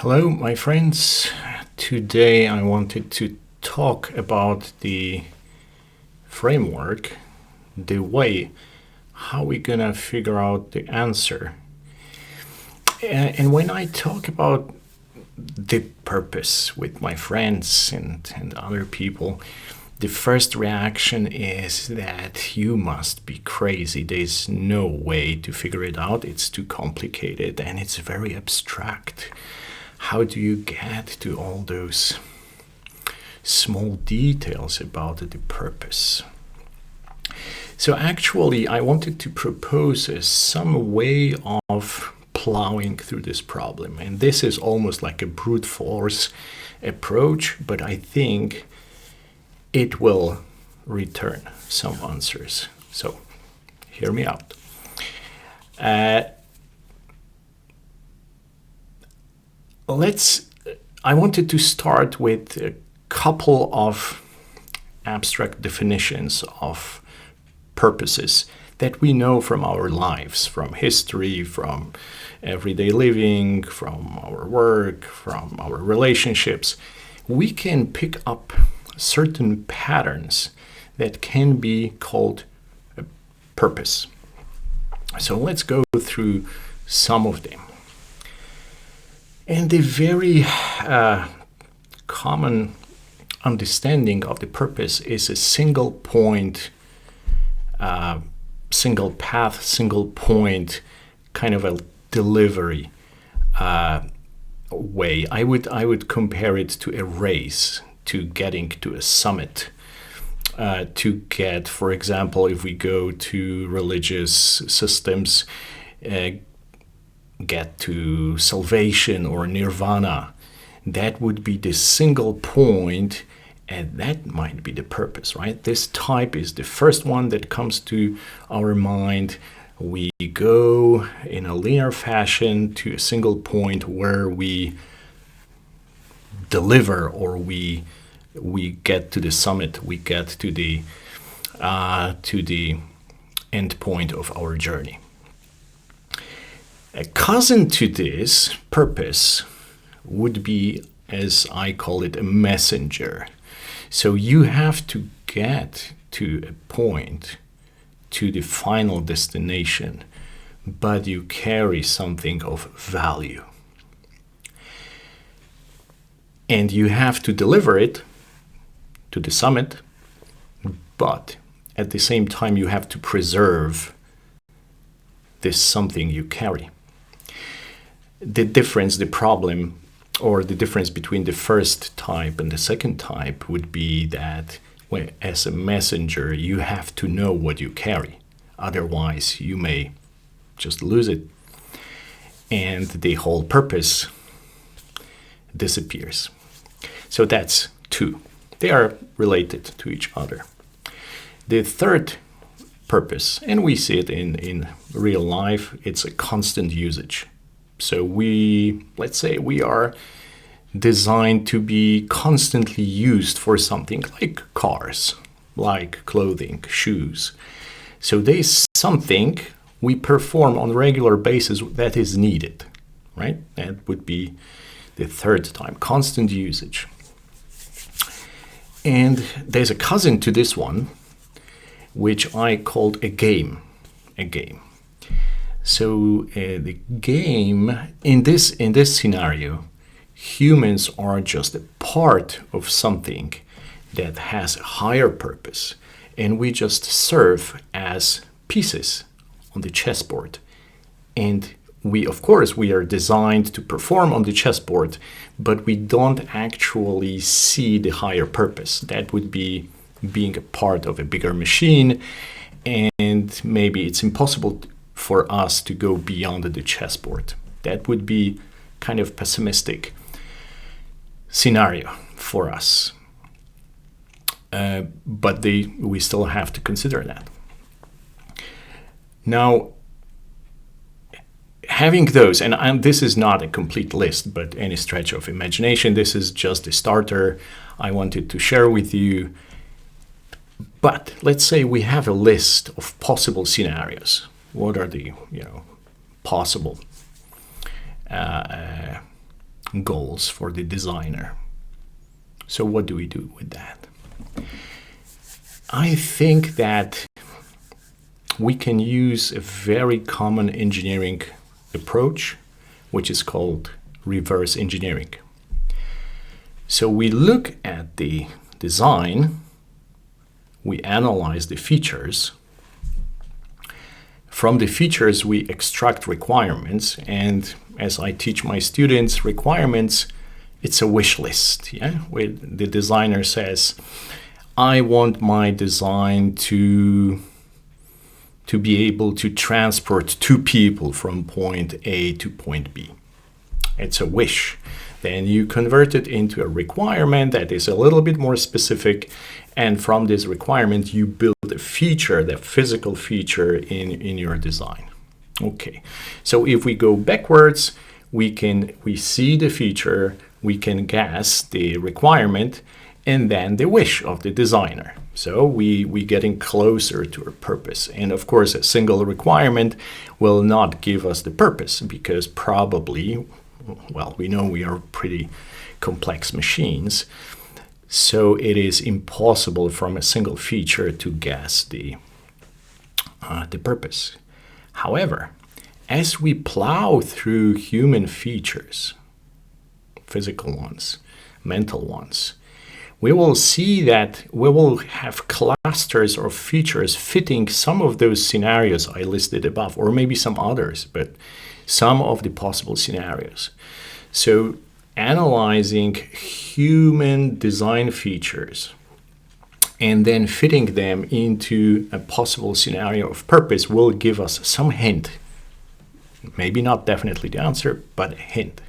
Hello, my friends. Today I wanted to talk about the framework, the way how we're gonna figure out the answer. And when I talk about the purpose with my friends and other people, the first reaction is that you must be crazy. There's no way to figure it out. It's too complicated and it's very abstract. How do you get to all those small details about the purpose? So actually, I wanted to propose some way of plowing through this problem. And this is almost like a brute force approach, but I think it will return some answers. So hear me out. I wanted to start with a couple of abstract definitions of purposes that we know from our lives, from history, from everyday living, from our work, from our relationships. We can pick up certain patterns that can be called a purpose. So let's go through some of them. And the very common understanding of the purpose is a single point, single path, single point kind of a delivery way. I would compare it to a race, to getting to a summit. To get, for example, if we go to religious systems, get to salvation or nirvana, that would be the single point, and that might be the purpose, right? This type is the first one that comes to our mind. We go in a linear fashion to a single point where we deliver, or we get to the summit, we get to the end point of our journey. A cousin to this purpose would be, as I call it, a messenger. So you have to get to a point, to the final destination, but you carry something of value. And you have to deliver it to the summit, but at the same time you have to preserve this something you carry. The difference, the problem, or the difference between the first type and the second type would be that as a messenger, you have to know what you carry. Otherwise, you may just lose it, and the whole purpose disappears. So that's two. They are related to each other. The third purpose, and we see it in real life, it's a constant usage. So let's say we are designed to be constantly used for something like cars, like clothing, shoes. So there's something we perform on a regular basis that is needed, right? That would be the third type, constant usage. And there's a cousin to this one, which I called a game. So the game, in this scenario, humans are just a part of something that has a higher purpose, and we just serve as pieces on the chessboard. And we are designed to perform on the chessboard, but we don't actually see the higher purpose. That would be being a part of a bigger machine, and maybe it's impossible for us to go beyond the chessboard. That would be kind of pessimistic scenario for us. But we still have to consider that. Now, having those, and this is not a complete list, but any stretch of imagination, this is just a starter I wanted to share with you. But let's say we have a list of possible scenarios. What are the possible goals for the designer. So what do we do with that? I think that we can use a very common engineering approach, which is called reverse engineering. So we look at the design, we analyze the features. From the features, we extract requirements, and as I teach my students, requirements, it's a wish list, where the designer says, I want my design to be able to transport 2 people from point A to point B. It's a wish. Then you convert it into a requirement that is a little bit more specific, and from this requirement you build a feature, the physical feature in your design. Okay, so if we go backwards, we see the feature, we can guess the requirement, and then the wish of the designer. So we getting closer to our purpose. And of course, a single requirement will not give us the purpose, because probably, well, we know we are pretty complex machines. So it is impossible from a single feature to guess the purpose. However, as we plow through human features, physical ones, mental ones, we will see that we will have clusters of features fitting some of those scenarios I listed above, or maybe some others, but some of the possible scenarios. So analyzing human design features and then fitting them into a possible scenario of purpose will give us some hint. Maybe not definitely the answer, but a hint.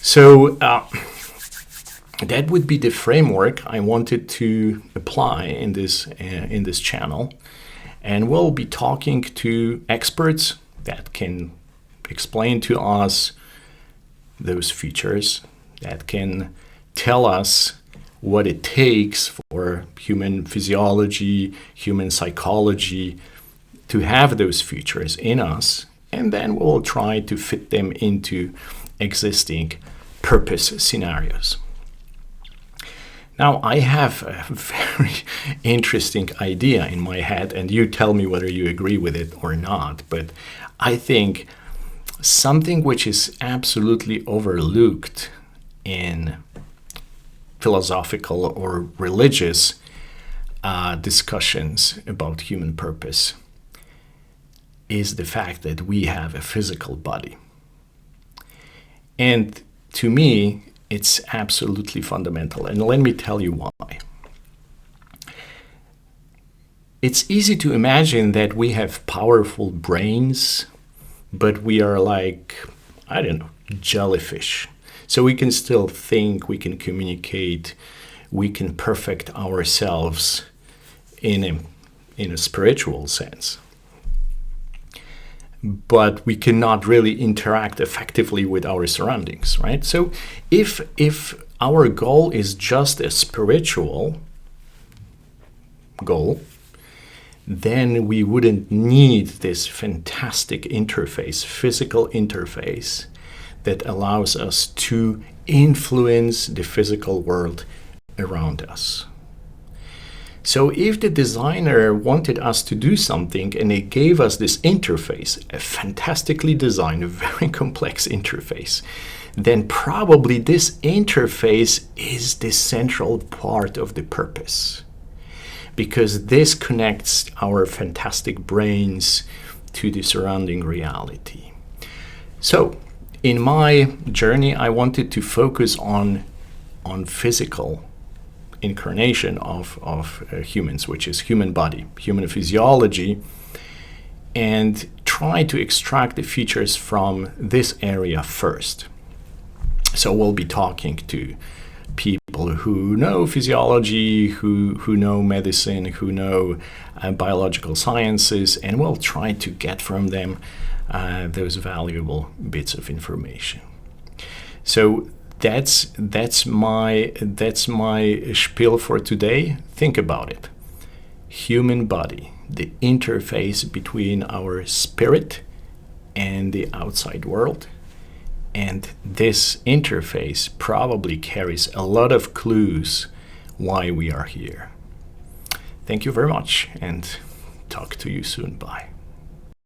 So that would be the framework I wanted to apply in this channel, and we'll be talking to experts that can explain to us those features, that can tell us what it takes for human physiology, human psychology to have those features in us, and then we'll try to fit them into existing purpose scenarios. Now, I have a very interesting idea in my head, and you tell me whether you agree with it or not, but I think something which is absolutely overlooked in philosophical or religious discussions about human purpose is the fact that we have a physical body. And to me, it's absolutely fundamental, and let me tell you why. It's easy to imagine that we have powerful brains, but we are like, I don't know, jellyfish. So we can still think, we can communicate, we can perfect ourselves in a spiritual sense. But we cannot really interact effectively with our surroundings, right? So if our goal is just a spiritual goal, then we wouldn't need this fantastic interface, physical interface, that allows us to influence the physical world around us. So if the designer wanted us to do something and they gave us this interface, a fantastically designed, very complex interface, then probably this interface is the central part of the purpose, because this connects our fantastic brains to the surrounding reality. So in my journey, I wanted to focus on physical incarnation of humans, which is human body, human physiology, and try to extract the features from this area first. So we'll be talking to people who know physiology, who know medicine, who know biological sciences, and we'll try to get from them those valuable bits of information. So that's my spiel for today. Think about it. Human body, the interface between our spirit and the outside world, And this interface probably carries a lot of clues why we are here. Thank you very much, and talk to you soon. Bye.